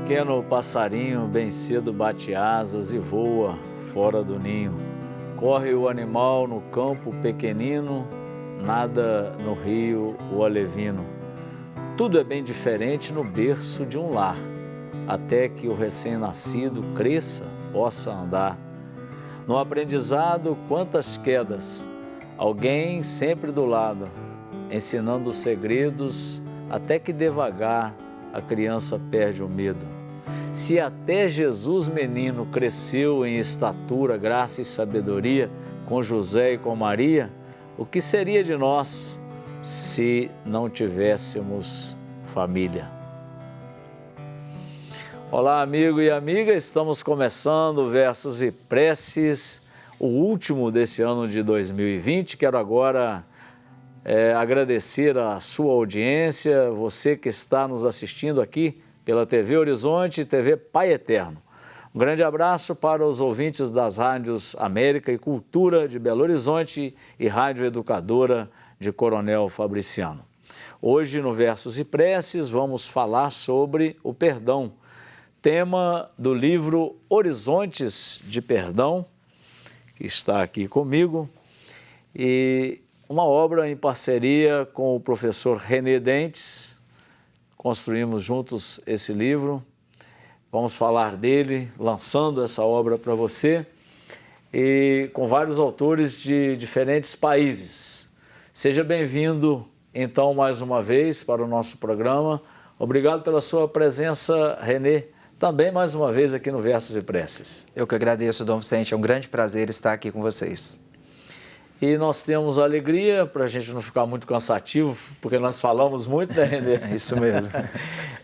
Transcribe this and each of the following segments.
pequeno passarinho bem cedo bate asas e voa fora do ninho. Corre o animal no campo pequenino, nada no rio o alevino. Tudo é bem diferente no berço de um lar, até que o recém-nascido cresça, possa andar. No aprendizado, quantas quedas, alguém sempre do lado, ensinando segredos, até que devagar a criança perde o medo. Se até Jesus menino cresceu em estatura, graça e sabedoria com José e com Maria, o que seria de nós se não tivéssemos família? Olá, amigo e amiga, estamos começando Versos e Preces, o último desse ano de 2020. Quero agora agradecer a sua audiência, você que está nos assistindo aqui pela TV Horizonte e TV Pai Eterno. Um grande abraço para os ouvintes das rádios América e Cultura de Belo Horizonte e Rádio Educadora de Coronel Fabriciano. Hoje, no Versos e Preces, vamos falar sobre o perdão, tema do livro Horizontes de Perdão, que está aqui comigo, e uma obra em parceria com o professor René Dentes. Construímos juntos esse livro, vamos falar dele, lançando essa obra para você, e com vários autores de diferentes países. Seja bem-vindo, então, mais uma vez para o nosso programa. Obrigado pela sua presença, René, também mais uma vez aqui no Versos e Preces. Eu que agradeço, Dom Vicente, é um grande prazer estar aqui com vocês. E nós temos a alegria, para a gente não ficar muito cansativo, porque nós falamos muito, né, René? É isso mesmo.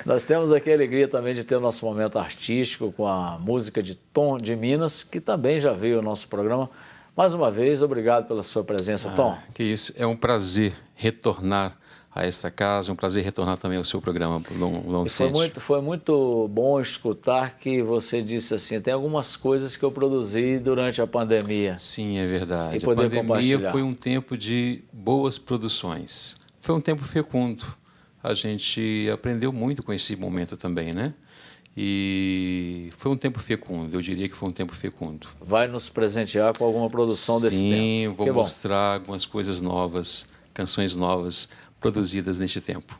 Nós temos aqui a alegria também de ter o nosso momento artístico com a música de Tom de Minas, que também já veio ao nosso programa. Mais uma vez, obrigado pela sua presença, Tom. Que isso, é um prazer retornar a essa casa, é um prazer retornar também ao seu programa, Dom Vicente. Foi muito bom escutar que você disse assim, tem algumas coisas que eu produzi durante a pandemia. Sim, é verdade. E poder a pandemia compartilhar. Foi um tempo de boas produções. Foi um tempo fecundo. A gente aprendeu muito com esse momento também, né? E foi um tempo fecundo, eu diria que foi um tempo fecundo. Vai nos presentear com alguma produção desse tempo? Sim, vou mostrar algumas coisas novas, canções novas, produzidas neste tempo.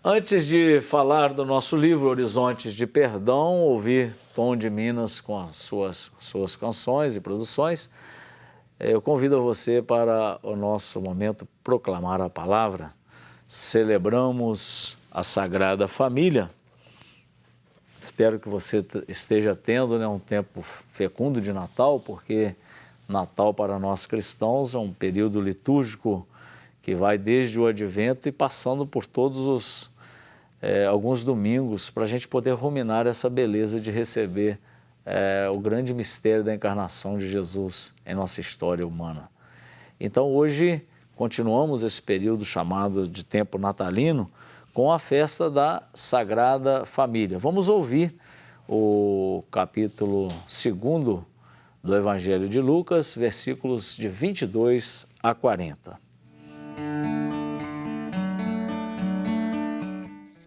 Antes de falar do nosso livro Horizontes de Perdão, ouvir Tom de Minas com as suas canções e produções, eu convido você para o nosso momento Proclamar a Palavra. Celebramos a Sagrada Família. Espero que você esteja tendo, né, um tempo fecundo de Natal, porque Natal para nós cristãos é um período litúrgico que vai desde o Advento e passando por todos alguns domingos, para a gente poder ruminar essa beleza de receber o grande mistério da encarnação de Jesus em nossa história humana. Então hoje continuamos esse período chamado de tempo natalino com a festa da Sagrada Família. Vamos ouvir o capítulo 2 do Evangelho de Lucas, versículos de 22 a 40.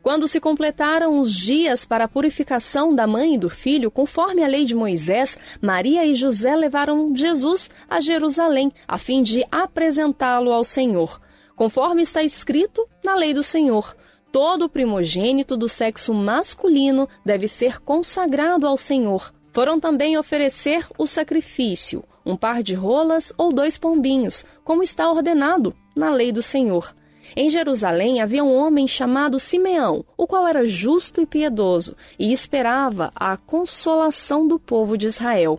Quando se completaram os dias para a purificação da mãe e do filho, conforme a lei de Moisés, Maria e José levaram Jesus a Jerusalém, a fim de apresentá-lo ao Senhor. Conforme está escrito na lei do Senhor, todo primogênito do sexo masculino deve ser consagrado ao Senhor. Foram também oferecer o sacrifício, um par de rolas ou 2 pombinhos, como está ordenado na lei do Senhor. Em Jerusalém havia um homem chamado Simeão, o qual era justo e piedoso, e esperava a consolação do povo de Israel.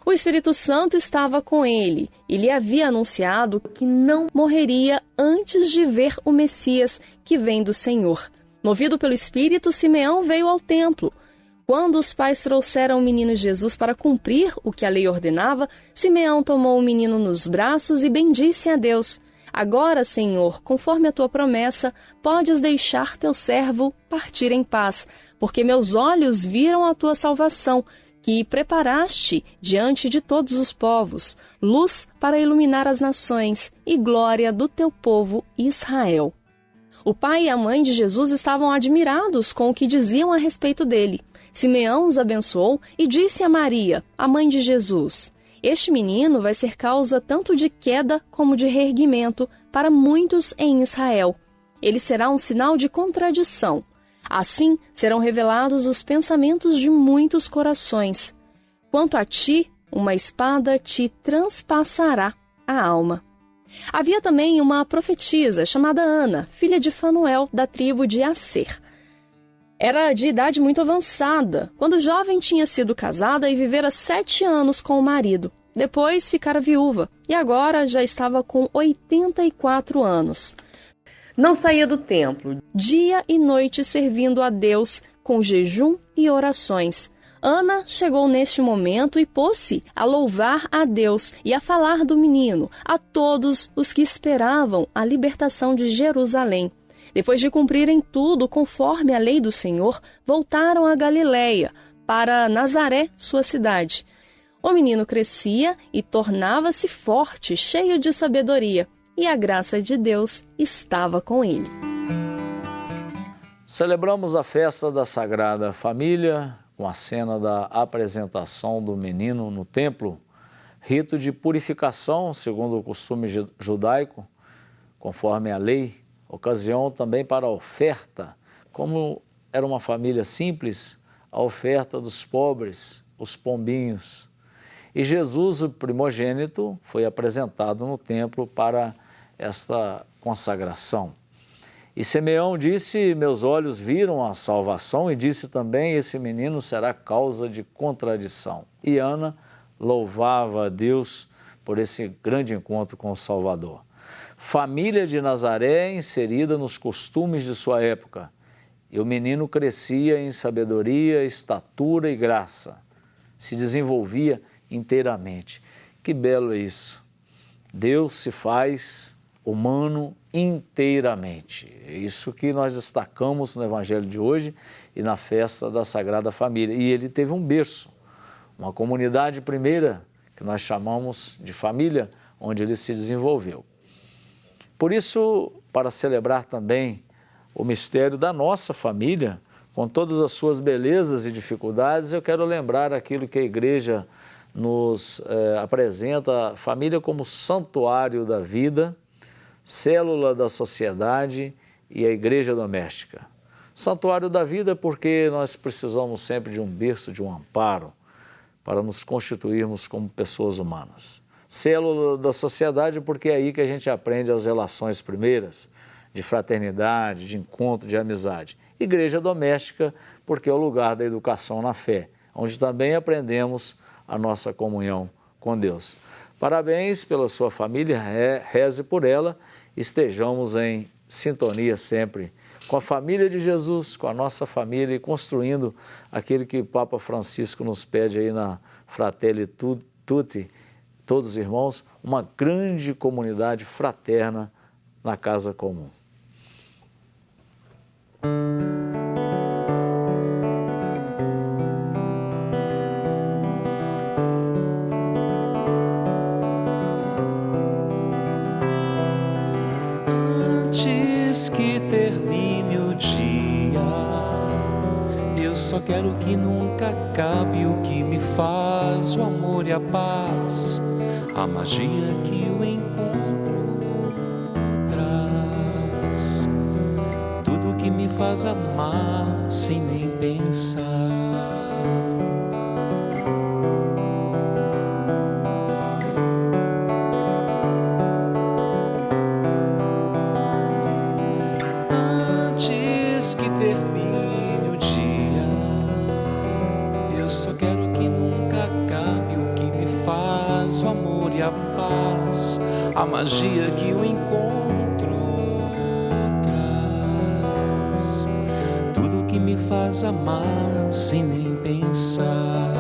O Espírito Santo estava com ele, e lhe havia anunciado que não morreria antes de ver o Messias que vem do Senhor. Movido pelo Espírito, Simeão veio ao templo. Quando os pais trouxeram o menino Jesus para cumprir o que a lei ordenava, Simeão tomou o menino nos braços e bendisse a Deus. Agora, Senhor, conforme a tua promessa, podes deixar teu servo partir em paz, porque meus olhos viram a tua salvação, que preparaste diante de todos os povos, luz para iluminar as nações e glória do teu povo Israel. O pai e a mãe de Jesus estavam admirados com o que diziam a respeito dele. Simeão os abençoou e disse a Maria, a mãe de Jesus: Este menino vai ser causa tanto de queda como de reerguimento para muitos em Israel. Ele será um sinal de contradição. Assim serão revelados os pensamentos de muitos corações. Quanto a ti, uma espada te transpassará a alma. Havia também uma profetisa chamada Ana, filha de Fanuel, da tribo de Asser. Era de idade muito avançada, quando jovem tinha sido casada e vivera 7 anos com o marido. Depois ficara viúva e agora já estava com 84 anos. Não saía do templo, dia e noite servindo a Deus com jejum e orações. Ana chegou neste momento e pôs-se a louvar a Deus e a falar do menino a todos os que esperavam a libertação de Jerusalém. Depois de cumprirem tudo conforme a lei do Senhor, voltaram a Galiléia, para Nazaré, sua cidade. O menino crescia e tornava-se forte, cheio de sabedoria, e a graça de Deus estava com ele. Celebramos a festa da Sagrada Família, com a cena da apresentação do menino no templo, rito de purificação, segundo o costume judaico, conforme a lei, ocasião também para a oferta, como era uma família simples, a oferta dos pobres, os pombinhos. E Jesus, o primogênito, foi apresentado no templo para esta consagração. E Simeão disse: meus olhos viram a salvação, e disse também: esse menino será causa de contradição. E Ana louvava a Deus por esse grande encontro com o Salvador. Família de Nazaré inserida nos costumes de sua época, e o menino crescia em sabedoria, estatura e graça, se desenvolvia inteiramente. Que belo é isso! Deus se faz humano inteiramente. É isso que nós destacamos no Evangelho de hoje e na festa da Sagrada Família. E ele teve um berço, uma comunidade primeira, que nós chamamos de família, onde ele se desenvolveu. Por isso, para celebrar também o mistério da nossa família, com todas as suas belezas e dificuldades, eu quero lembrar aquilo que a Igreja nos apresenta, a família como santuário da vida, célula da sociedade e a igreja doméstica. Santuário da vida porque nós precisamos sempre de um berço, de um amparo, para nos constituirmos como pessoas humanas. Célula da sociedade porque é aí que a gente aprende as relações primeiras, de fraternidade, de encontro, de amizade. Igreja doméstica porque é o lugar da educação na fé, onde também aprendemos a nossa comunhão com Deus. Parabéns pela sua família, reze por ela, estejamos em sintonia sempre com a família de Jesus, com a nossa família e construindo aquilo que o Papa Francisco nos pede aí na Fratelli Tutti, todos os irmãos, uma grande comunidade fraterna na casa comum. Antes que termine o dia, eu só quero que nunca acabe o que me faz o amor e a paz, a magia que o encontro traz, tudo que me faz amar sem nem pensar. Antes que termine o dia, eu só quero que nunca acabe o que me faz o amor e a paz, a magia que o encontro traz, tudo que me faz amar sem nem pensar,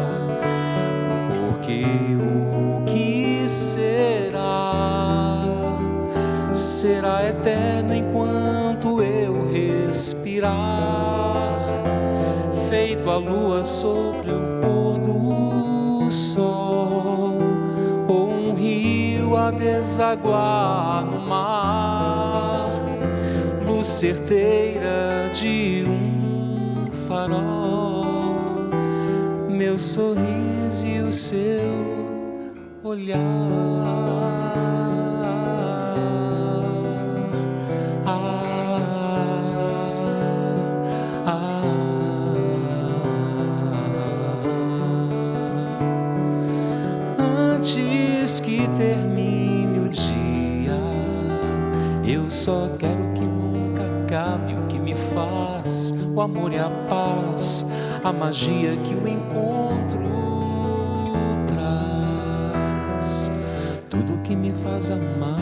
porque o que será eterno enquanto eu respirar, feito a lua sobre o pôr do sol, ou um rio a desaguar no mar, luz certeira de um farol. meu sorriso e o seu olhar. Antes que termine o dia, eu só quero que nunca acabe o que me faz o amor e a paz, a magia que o encontro traz, tudo que me faz amar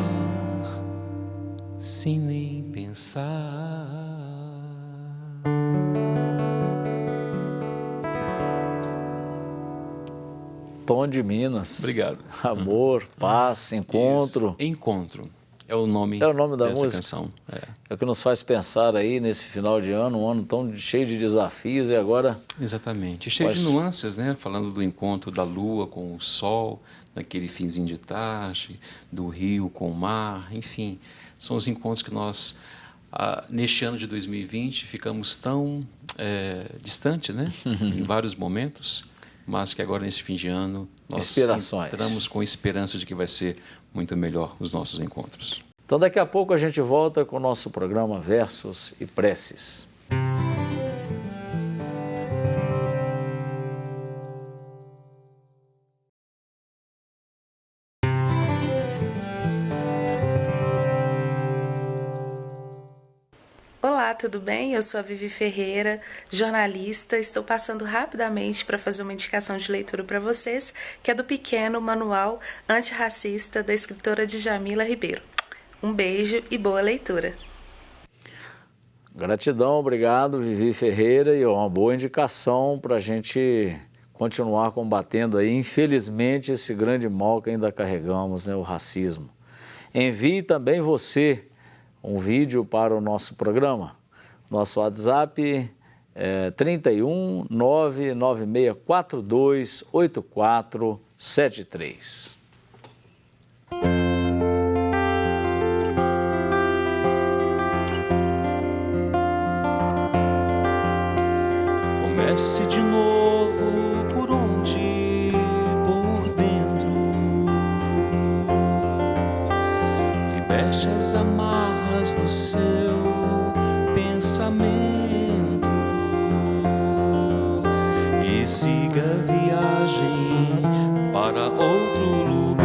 sem nem pensar. Tom de Minas. Obrigado. Amor, paz, encontro. Isso. Encontro. É o nome da dessa música. Canção. É o que nos faz pensar aí nesse final de ano, um ano tão cheio de desafios e agora... Exatamente. Cheio de nuances, né? Falando do encontro da lua com o sol, naquele finzinho de tarde, do rio com o mar, enfim. São os encontros que nós, neste ano de 2020, ficamos tão distante, né? Em vários momentos, mas que agora, nesse fim de ano, nós entramos com esperança de que vai ser muito melhor os nossos encontros. Então, daqui a pouco a gente volta com o nosso programa Versos e Preces. Olá, tudo bem? Eu sou a Vivi Ferreira, jornalista. Estou passando rapidamente para fazer uma indicação de leitura para vocês, que é do pequeno Manual Antirracista, da escritora Djamila Ribeiro. Um beijo e boa leitura. Gratidão, obrigado, Vivi Ferreira, e uma boa indicação para a gente continuar combatendo aí, infelizmente, esse grande mal que ainda carregamos, né, o racismo. Envie também você um vídeo para o nosso programa. Nosso WhatsApp é 31 99642 8473. Comece de novo por onde? Por dentro. Liberte as amarras do seu pensamento e siga a viagem para outro lugar.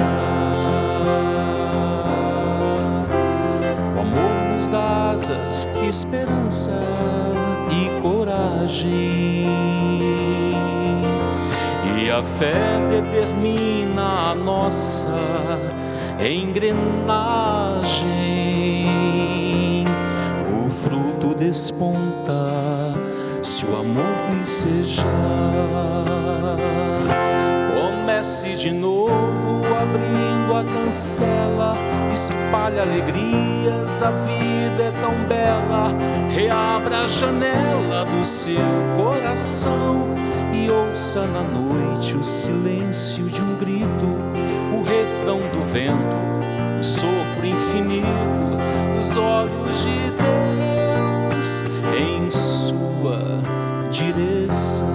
O amor nos dá asas, esperança e coragem, e a fé determina a nossa engrenagem. O fruto desponta se o amor vicejar. Comece de novo abrindo a cancela, espalhe alegrias, a vida é tão bela. Reabra a janela do seu coração e ouça na noite o silêncio de um grito, o refrão do vento, o sopro infinito, os olhos de Deus em sua direção.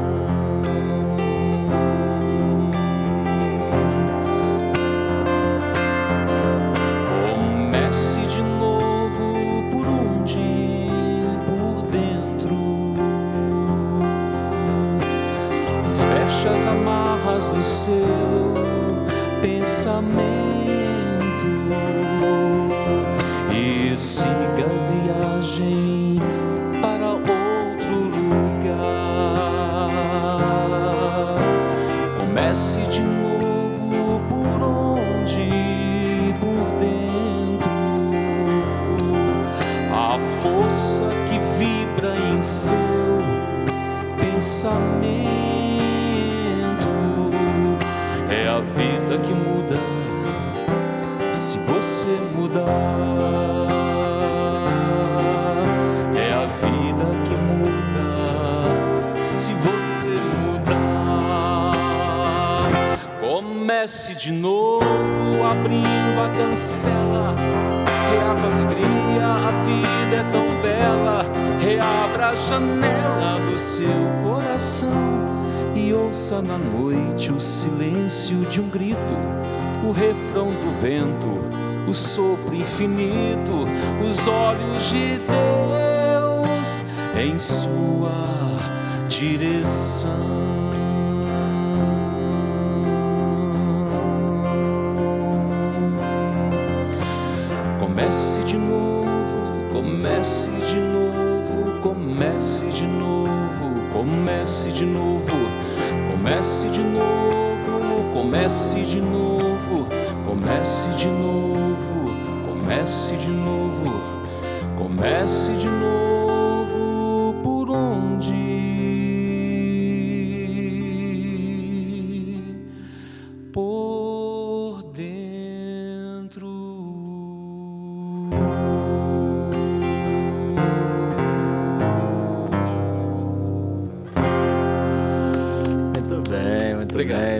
Comece de novo por onde? Por dentro. Despeche as amarras do seu pensamento e siga a viagem para outro lugar. Comece de novo por onde? Por dentro. A força que vibra em seu pensamento é a vida que muda se você mudar. É a vida que muda se você mudar. Comece de novo abrindo a cancela, reabra a alegria, a vida é tão bela. Reabra a janela do seu coração e ouça na noite o silêncio de um grito, o refrão do vento, o sopro infinito, os olhos de Deus em sua direção. Comece de novo, comece de novo, comece de novo, comece de novo, comece de novo, comece de novo, comece de novo, comece de novo, comece de novo, por onde? Por dentro. Muito bem.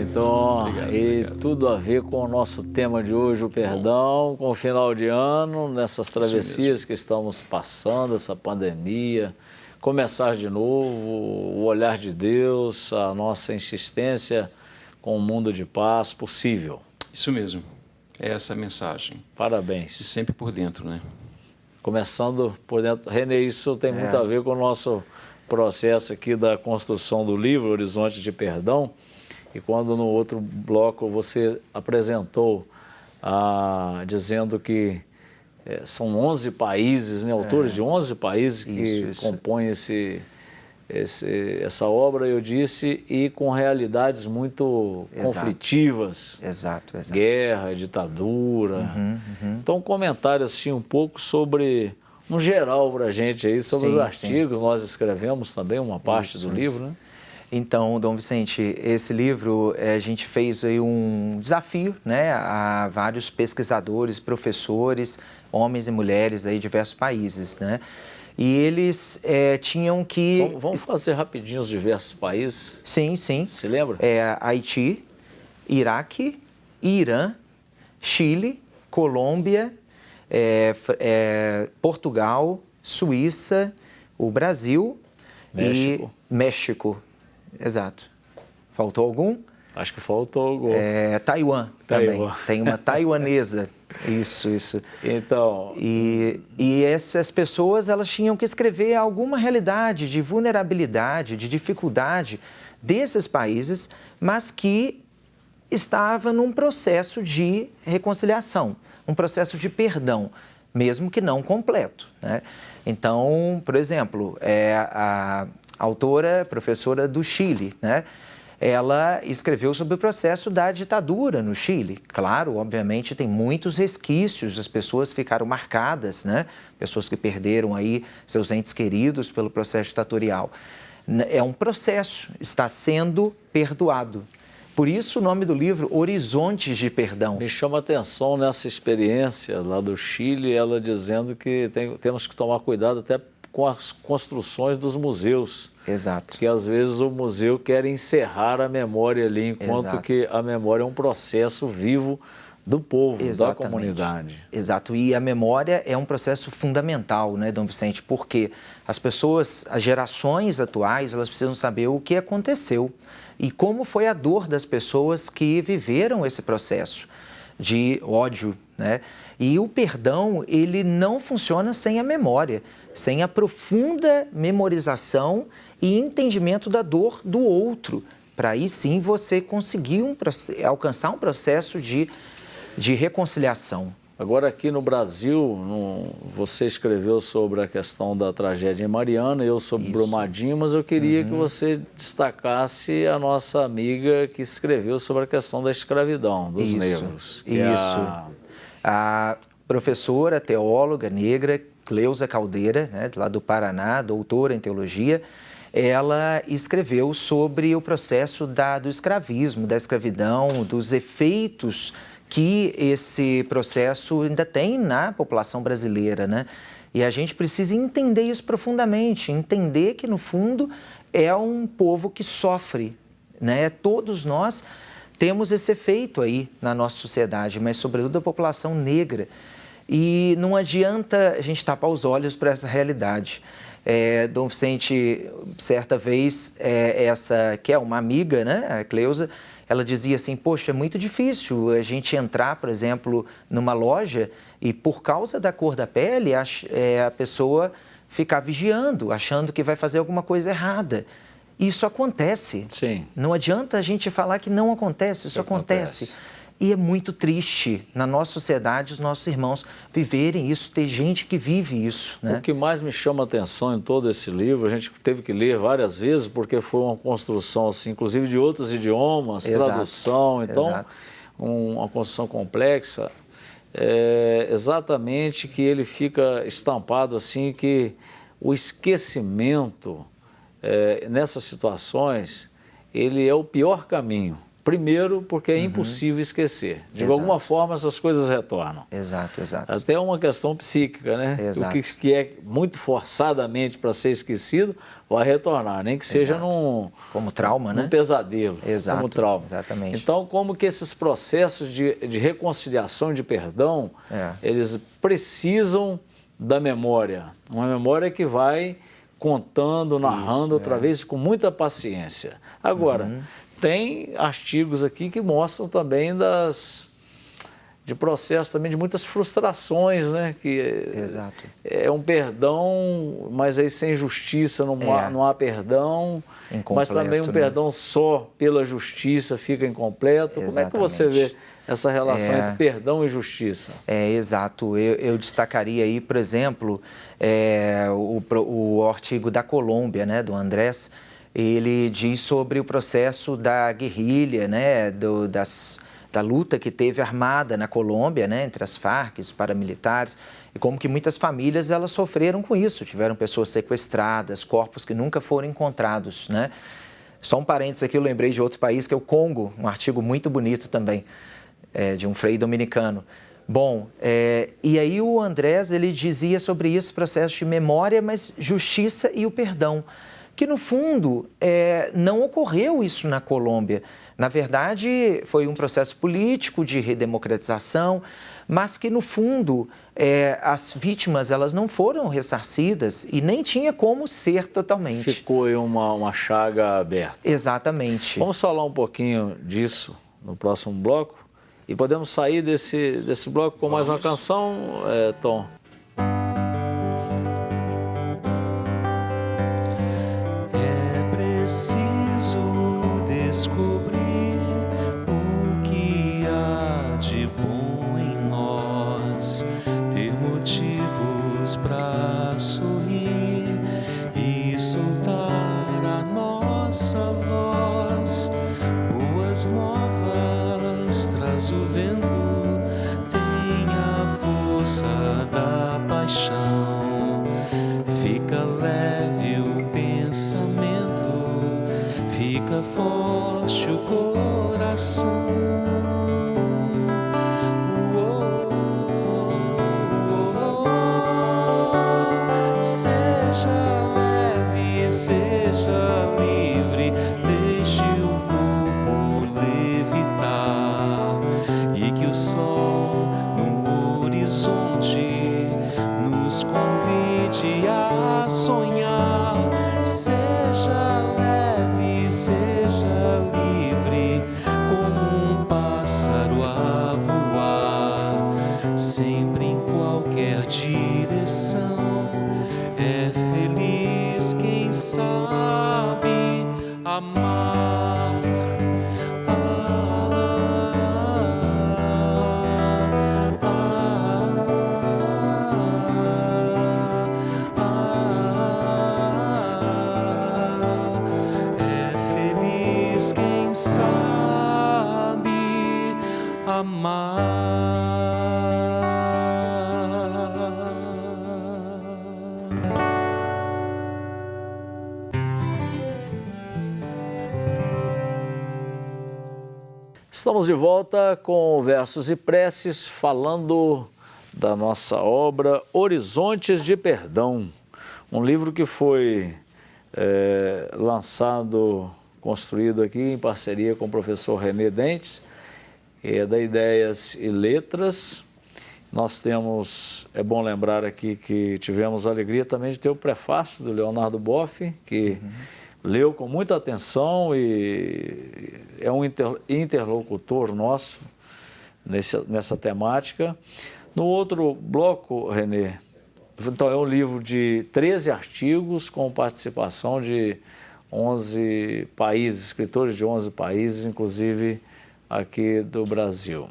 Então, Obrigado. Tudo a ver com o nosso tema de hoje, o perdão, com o final de ano, nessas travessias que estamos passando, essa pandemia, começar de novo, o olhar de Deus, a nossa insistência com um mundo de paz possível. Isso mesmo, é essa a mensagem. Parabéns. E sempre por dentro, né? Começando por dentro. Renê, isso tem muito a ver com o nosso processo aqui da construção do livro Horizonte de Perdão. E quando no outro bloco você apresentou, dizendo que são 11 países, né, autores de 11 países que compõem essa obra, eu disse, e com realidades muito conflitivas. Exato. Guerra, ditadura. Então, um comentário assim um pouco sobre, no geral para a gente aí, sobre os artigos. Nós escrevemos também uma parte do livro, né? Então, Dom Vicente, esse livro, a gente fez aí um desafio, né, a vários pesquisadores, professores, homens e mulheres aí de diversos países, né? E eles tinham que... Vamos fazer rapidinho os diversos países? Sim. Se lembra? Haiti, Iraque, Irã, Chile, Colômbia, Portugal, Suíça, o Brasil México. e México. Exato. Faltou algum? Acho que faltou algum. Taiwan também. Tem uma taiwanesa. Isso. Então... E essas pessoas, elas tinham que escrever alguma realidade de vulnerabilidade, de dificuldade desses países, mas que estava num processo de reconciliação, um processo de perdão, mesmo que não completo, né? Então, por exemplo, a autora, professora do Chile, né? Ela escreveu sobre o processo da ditadura no Chile. Claro, obviamente, tem muitos resquícios, as pessoas ficaram marcadas, né? Pessoas que perderam aí seus entes queridos pelo processo ditatorial. É um processo, está sendo perdoado. Por isso o nome do livro, Horizontes de Perdão. Me chama a atenção nessa experiência lá do Chile, ela dizendo que temos que tomar cuidado até com as construções dos museus. Exato. Porque às vezes o museu quer encerrar a memória ali, enquanto que a memória é um processo vivo do povo, da comunidade. Exato, e a memória é um processo fundamental, né, Dom Vicente? Porque as pessoas, as gerações atuais, elas precisam saber o que aconteceu e como foi a dor das pessoas que viveram esse processo de ódio, né? E o perdão, ele não funciona sem a memória, sem a profunda memorização e entendimento da dor do outro, para aí sim você conseguir alcançar um processo de reconciliação. Agora aqui no Brasil, você escreveu sobre a questão da tragédia em Mariana, eu sobre Brumadinho, mas eu queria que você destacasse a nossa amiga que escreveu sobre a questão da escravidão dos negros. A professora, teóloga negra, Cleusa Caldeira, né, lá do Paraná, doutora em teologia, ela escreveu sobre o processo do escravismo, da escravidão, dos efeitos que esse processo ainda tem na população brasileira, né? E a gente precisa entender isso profundamente, entender que, no fundo, é um povo que sofre, né? Todos nós temos esse efeito aí na nossa sociedade, mas sobretudo a população negra. E não adianta a gente tapar os olhos para essa realidade. Dom Vicente, certa vez, essa que é uma amiga, né, a Cleusa, ela dizia assim, poxa, é muito difícil a gente entrar, por exemplo, numa loja e por causa da cor da pele, a pessoa ficar vigiando, achando que vai fazer alguma coisa errada. Isso acontece. Sim. Não adianta a gente falar que não acontece, isso acontece. E é muito triste na nossa sociedade os nossos irmãos viverem isso, ter gente que vive isso, né? O que mais me chama a atenção em todo esse livro, a gente teve que ler várias vezes, porque foi uma construção, assim, inclusive de outros idiomas, Exato. Tradução, então, Exato. Uma construção complexa, exatamente que ele fica estampado assim, que o esquecimento nessas situações, ele é o pior caminho. Primeiro, porque é impossível esquecer. De alguma forma, essas coisas retornam. Exato, exato. Até uma questão psíquica, né? Exato. O que é muito forçadamente para ser esquecido, vai retornar, nem que seja como trauma, né? Num pesadelo, Exato, como trauma. exatamente. Então, como que esses processos de reconciliação, de perdão, eles precisam da memória. Uma memória que vai contando, narrando outra vez com muita paciência. Agora, tem artigos aqui que mostram também de processo também de muitas frustrações, né? Que Exato. É um perdão, mas aí sem justiça não há perdão, mas também um perdão só pela justiça fica incompleto. Exatamente. Como é que você vê essa relação entre perdão e justiça? Exato. Eu destacaria aí, por exemplo, o artigo da Colômbia, né, do Andrés. Ele diz sobre o processo da guerrilha, né, da luta que teve armada na Colômbia, né, entre as Farc, os paramilitares, e como que muitas famílias elas sofreram com isso, tiveram pessoas sequestradas, corpos que nunca foram encontrados, né. Só um parênteses aqui, eu lembrei de outro país, que é o Congo, um artigo muito bonito também, de um frei dominicano. Bom, e aí o Andrés, ele dizia sobre isso, processo de memória, mas justiça e o perdão. Que, no fundo, não ocorreu isso na Colômbia. Na verdade, foi um processo político de redemocratização, mas que, no fundo, as vítimas elas não foram ressarcidas e nem tinha como ser totalmente. Ficou aí uma chaga aberta. Exatamente. Vamos falar um pouquinho disso no próximo bloco e podemos sair desse bloco com mais uma canção, Tom? Preciso descobrir o que há de bom em nós, ter motivos para sorrir e soltar a nossa voz. Boas novas traz o vento, tem a força da paixão, fica leve o pensamento, fica forte o coração. Seja leve, seja livre, deixe o corpo levitar e que o sol no horizonte nos convide a sonhar. Seja leve, seja livre, como um pássaro a voar, sempre em qualquer direção. É feliz quem sabe amar. Quem sabe amar. Estamos de volta com Versos e Preces, falando da nossa obra Horizontes de Perdão, um livro que foi construído aqui em parceria com o professor René Dentes, da Ideias e Letras, nós temos, é bom lembrar aqui que tivemos a alegria também de ter o prefácio do Leonardo Boff, que leu com muita atenção e é um interlocutor nosso nessa temática. No outro bloco, Renê, então é um livro de 13 artigos com participação de 11 países, escritores de 11 países, inclusive aqui do Brasil.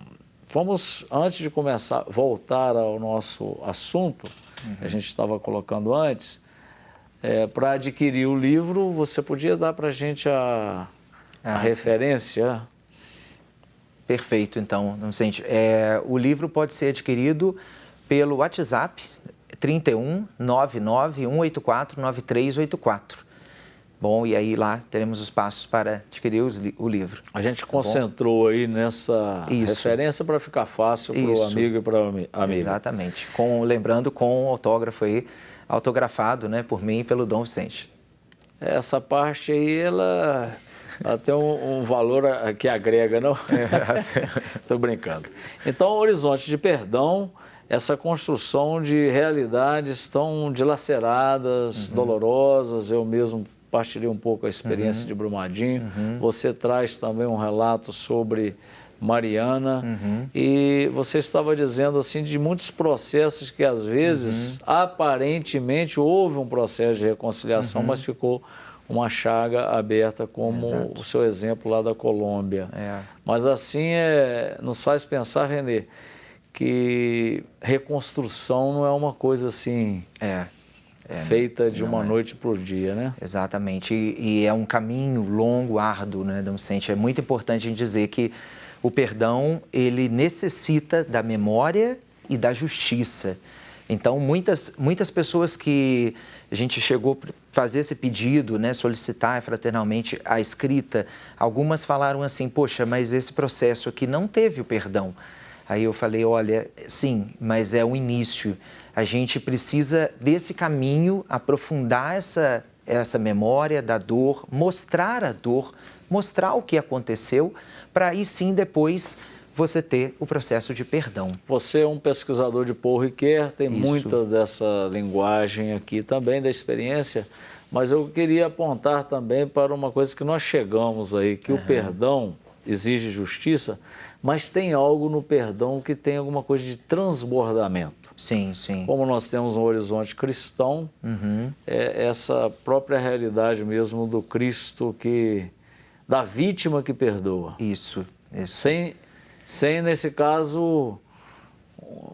Vamos, antes de começar, voltar ao nosso assunto, que a gente estava colocando antes, para adquirir o livro, você podia dar para a gente a referência? Perfeito, então, Vicente. O livro pode ser adquirido pelo WhatsApp 31 99 184 9384. Bom, e aí lá teremos os passos para adquirir o livro. A gente concentrou aí nessa referência para ficar fácil para o amigo e para a amiga. Exatamente. Lembrando com o autógrafo aí, autografado, né, por mim e pelo Dom Vicente. Essa parte aí, ela tem um valor que agrega, não? Estou brincando. Então, Horizonte de Perdão, essa construção de realidades tão dilaceradas, dolorosas, eu mesmo partilhei um pouco a experiência de Brumadinho. Você traz também um relato sobre Mariana e você estava dizendo assim de muitos processos que às vezes aparentemente houve um processo de reconciliação, mas ficou uma chaga aberta, como o seu exemplo lá da Colômbia. Mas assim nos faz pensar, Renê, que reconstrução não é uma coisa assim feita de uma noite para o dia, né? Exatamente, e é um caminho longo, árduo, né, Dom Vicente? É muito importante a gente dizer que o perdão, ele necessita da memória e da justiça. Então, muitas pessoas que a gente chegou a fazer esse pedido, né, solicitar fraternalmente a escrita, algumas falaram assim, poxa, mas esse processo aqui não teve o perdão. Aí eu falei, olha, sim, mas é o início. A gente precisa desse caminho, aprofundar essa memória da dor, mostrar a dor, mostrar o que aconteceu, para aí sim depois você ter o processo de perdão. Você é um pesquisador de Paul Ricoeur, tem muita dessa linguagem aqui também, da experiência, mas eu queria apontar também para uma coisa que nós chegamos aí, que o perdão exige justiça, mas tem algo no perdão que tem alguma coisa de transbordamento. Sim, sim. Como nós temos um horizonte cristão, essa própria realidade mesmo do Cristo da vítima que perdoa. Isso. Sem, nesse caso,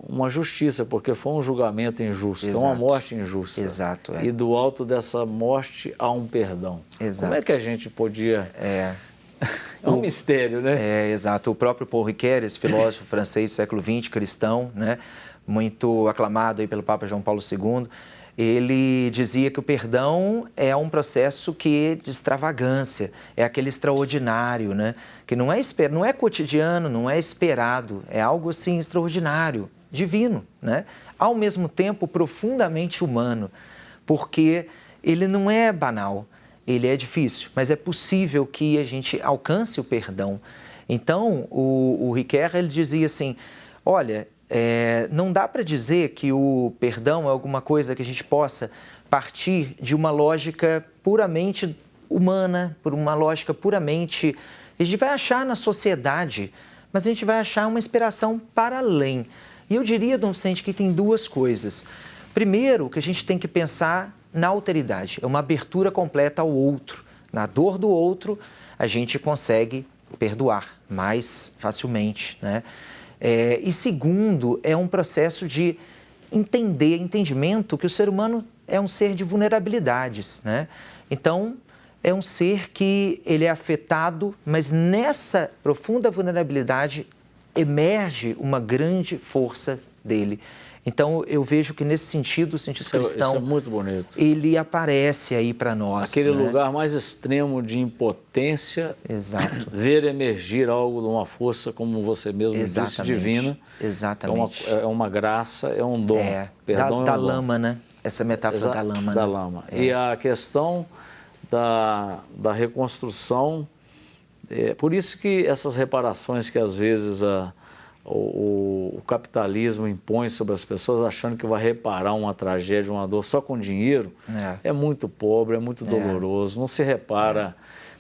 uma justiça, porque foi um julgamento injusto, uma morte injusta. Exato. E do alto dessa morte há um perdão. Exato. Como é que a gente podia... É um mistério, né? Exato. O próprio Paul Ricoeur, esse filósofo francês do século XX, cristão, né, muito aclamado aí pelo Papa João Paulo II, ele dizia que o perdão é um processo de extravagância, é aquele extraordinário, né, que não é cotidiano, não é esperado, é algo assim extraordinário, divino, né, ao mesmo tempo profundamente humano, porque ele não é banal. Ele é difícil, mas é possível que a gente alcance o perdão. Então, o Ricoeur, ele dizia assim, olha, não dá para dizer que o perdão é alguma coisa que a gente possa partir de uma lógica puramente humana, por uma lógica puramente... A gente vai achar na sociedade, mas a gente vai achar uma inspiração para além. E eu diria, Dom Vicente, que tem duas coisas. Primeiro, que a gente tem que pensar na alteridade, é uma abertura completa ao outro. Na dor do outro, a gente consegue perdoar mais facilmente, né? E segundo, é um processo de entendimento que o ser humano é um ser de vulnerabilidades, né? Então, é um ser que ele é afetado, mas nessa profunda vulnerabilidade emerge uma grande força dele. Então, eu vejo que nesse sentido, o sentido cristão, isso é muito bonito. Ele aparece aí para nós. Aquele lugar mais extremo de impotência, exato, ver emergir algo de uma força, como você mesmo disse, divina. Exatamente. É uma graça, é um dom. Perdão da é um lama, dom. Né? Essa metáfora da lama. Da né? lama. E a questão da reconstrução, por isso que essas reparações que às vezes o capitalismo impõe sobre as pessoas achando que vai reparar uma tragédia, uma dor só com dinheiro, é muito pobre, é muito doloroso. Não se repara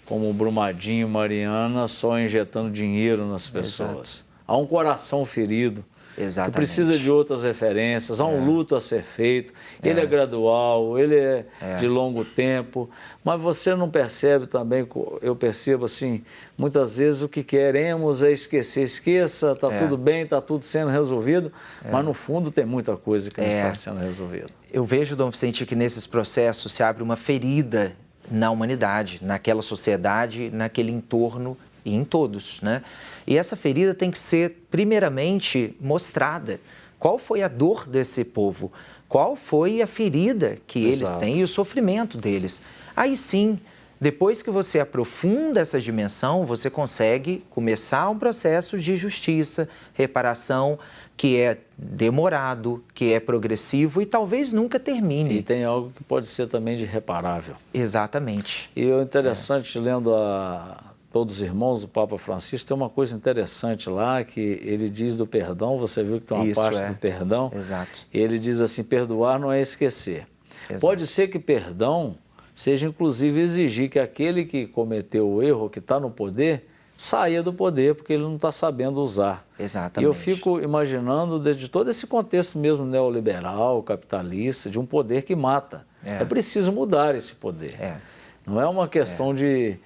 como Brumadinho, Mariana, só injetando dinheiro nas pessoas. Há um coração ferido. Exatamente. Que precisa de outras referências, há um luto a ser feito, ele é gradual, ele é de longo tempo, mas você não percebe também, eu percebo assim, muitas vezes o que queremos é esquecer, esqueça, está tudo bem, está tudo sendo resolvido, mas no fundo tem muita coisa que não está sendo resolvida. Eu vejo, Dom Vicente, que nesses processos se abre uma ferida na humanidade, naquela sociedade, naquele entorno e em todos, né? E essa ferida tem que ser, primeiramente, mostrada. Qual foi a dor desse povo? Qual foi a ferida que eles têm e o sofrimento deles? Aí sim, depois que você aprofunda essa dimensão, você consegue começar um processo de justiça, reparação, que é demorado, que é progressivo e talvez nunca termine. E tem algo que pode ser também de reparável. Exatamente. E o interessante, lendo Todos os Irmãos do Papa Francisco, tem uma coisa interessante lá, que ele diz do perdão, você viu que tem uma parte do perdão. Exato. Ele diz assim, perdoar não é esquecer. Exato. Pode ser que perdão seja inclusive exigir que aquele que cometeu o erro, que está no poder, saia do poder, porque ele não está sabendo usar. Exatamente. E eu fico imaginando, desde todo esse contexto mesmo neoliberal, capitalista, de um poder que mata. É preciso mudar esse poder. Não é uma questão de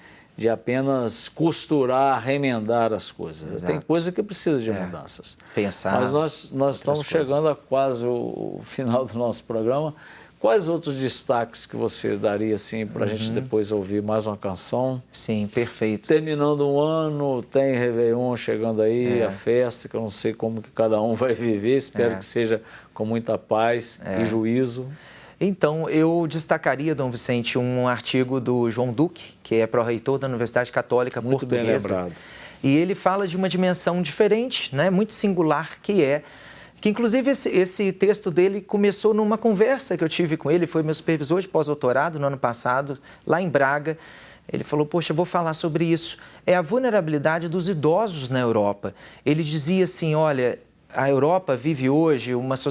apenas costurar, remendar as coisas. Exato. Tem coisa que precisa de mudanças. Pensar. Mas nós estamos chegando a quase o final do nosso programa. Quais outros destaques que você daria assim, para a gente depois ouvir mais uma canção? Sim, perfeito. Terminando um ano, tem Réveillon chegando aí, a festa, que eu não sei como que cada um vai viver, espero que seja com muita paz e juízo. Então, eu destacaria, Dom Vicente, um artigo do João Duque, que é pró-reitor da Universidade Católica Muito Portuguesa. Bem lembrado. E ele fala de uma dimensão diferente, né, muito singular, que inclusive esse texto dele começou numa conversa que eu tive com ele, foi meu supervisor de pós-doutorado no ano passado, lá em Braga. Ele falou, poxa, eu vou falar sobre isso. É a vulnerabilidade dos idosos na Europa. Ele dizia assim, olha, a Europa vive hoje muitos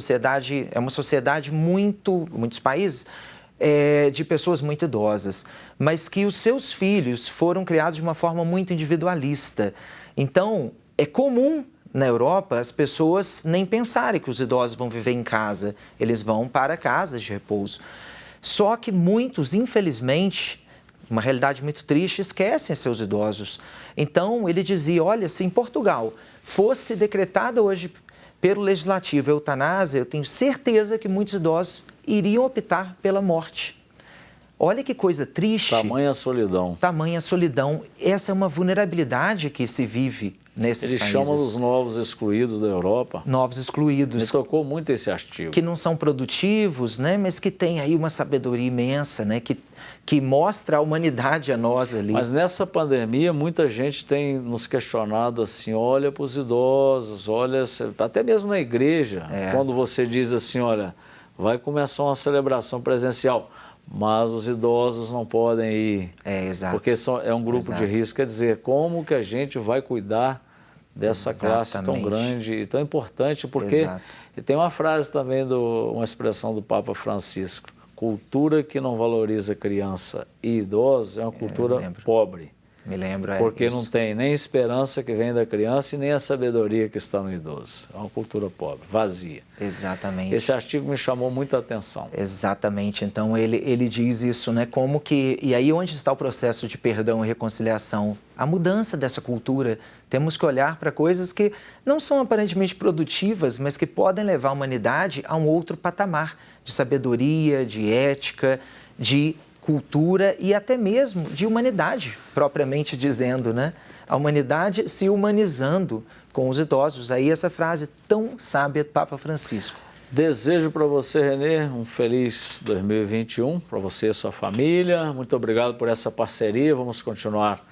países, de pessoas muito idosas, mas que os seus filhos foram criados de uma forma muito individualista. Então, é comum na Europa as pessoas nem pensarem que os idosos vão viver em casa, eles vão para casas de repouso. Só que muitos, infelizmente, uma realidade muito triste, esquecem seus idosos. Então, ele dizia, olha, se em Portugal fosse decretada hoje pelo legislativo a eutanásia, eu tenho certeza que muitos idosos iriam optar pela morte. Olha que coisa triste. Tamanha solidão. Tamanha solidão. Essa é uma vulnerabilidade que se vive nesses países. Ele chama os novos excluídos da Europa. Novos excluídos. Me tocou muito esse artigo. Que não são produtivos, né? Mas que têm aí uma sabedoria imensa, né? Que mostra a humanidade a nós ali. Mas nessa pandemia, muita gente tem nos questionado assim, olha para os idosos, olha, até mesmo na igreja, quando você diz assim, olha, vai começar uma celebração presencial, mas os idosos não podem ir, exato. Porque é um grupo de risco. Quer dizer, como que a gente vai cuidar dessa classe tão grande e tão importante? Porque tem uma frase também, uma expressão do Papa Francisco, cultura que não valoriza criança e idosos é uma cultura pobre. Me lembro, porque não tem nem esperança que vem da criança e nem a sabedoria que está no idoso. É uma cultura pobre, vazia. Exatamente. Esse artigo me chamou muita atenção. Exatamente. Então, ele diz isso, né? Como que... E aí, onde está o processo de perdão e reconciliação? A mudança dessa cultura. Temos que olhar para coisas que não são aparentemente produtivas, mas que podem levar a humanidade a um outro patamar de sabedoria, de ética, de cultura e até mesmo de humanidade, propriamente dizendo, né? A humanidade se humanizando com os idosos. Aí essa frase tão sábia do Papa Francisco. Desejo para você, Renê, um feliz 2021, para você e sua família. Muito obrigado por essa parceria. Vamos continuar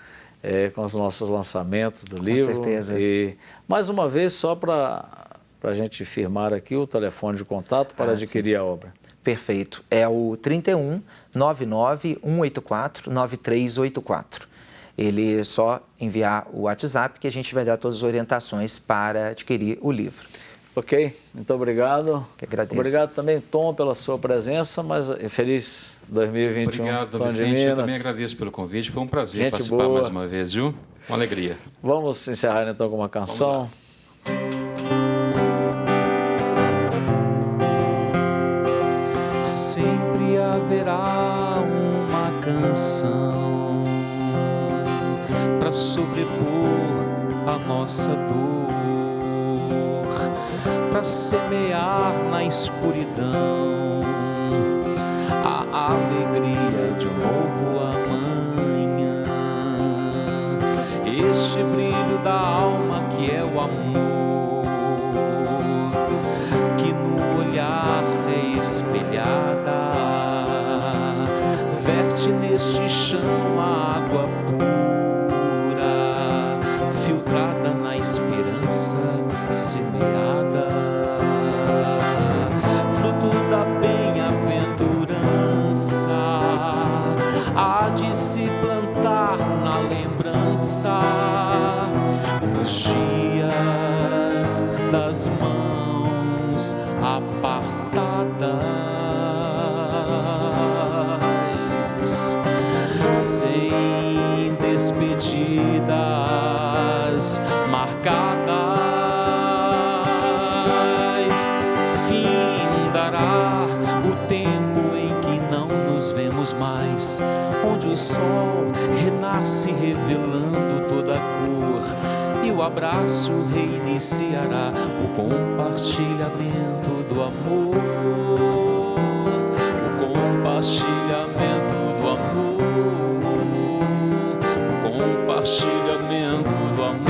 com os nossos lançamentos do livro. Com certeza. E, mais uma vez, só para a gente firmar aqui o telefone de contato para adquirir a obra. Perfeito. É o 31 99 184 9384. ele só enviar o WhatsApp que a gente vai dar todas as orientações para adquirir o livro. Ok, muito obrigado. Que agradeço. Obrigado também, Tom, pela sua presença, mas feliz 2021. Obrigado, Tom Vicente. Eu também agradeço pelo convite. Foi um prazer participar mais uma vez, viu? Uma alegria. Vamos encerrar então com uma canção. Sempre haverá uma canção para sobrepor a nossa dor, para semear na escuridão a alegria de um novo amanhã. Este brilho da alma que é o amor, que no olhar é espelhada, verte neste chão a água pura, filtrada na esperança semeada, fruto da bem-aventurança, há de se plantar na lembrança os dias das mãos apartadas, sem despedidas marcadas. Findará o tempo em que não nos vemos mais, onde o sol renasce revelando toda a cor, e o abraço reiniciará o compartilhamento do amor, o compartilhamento do amor, o compartilhamento do amor.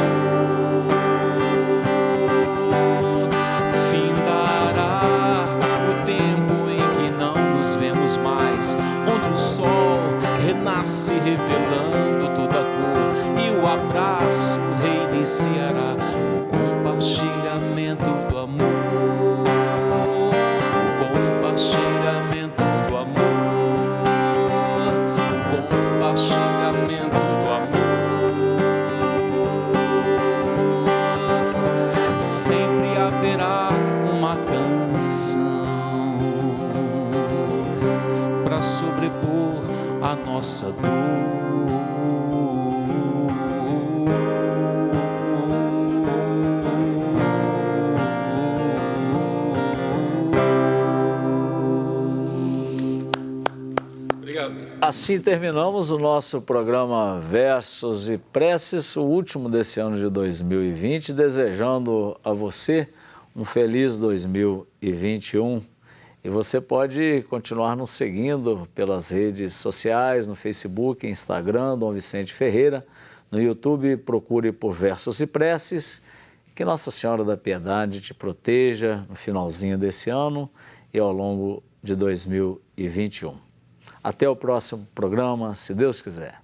Findará o tempo em que não nos vemos mais, onde o sol renasce revelando toda a cor, e o abraço reiniciará o compartilhamento do amor, o compartilhamento do amor, o compartilhamento do amor. Sempre haverá uma canção para sobrepor a nossa dor. Assim terminamos o nosso programa Versos e Preces, o último desse ano de 2020, desejando a você um feliz 2021. E você pode continuar nos seguindo pelas redes sociais, no Facebook, Instagram, Dom Vicente Ferreira, no YouTube, procure por Versos e Preces. Que Nossa Senhora da Piedade te proteja no finalzinho desse ano e ao longo de 2021. Até o próximo programa, se Deus quiser.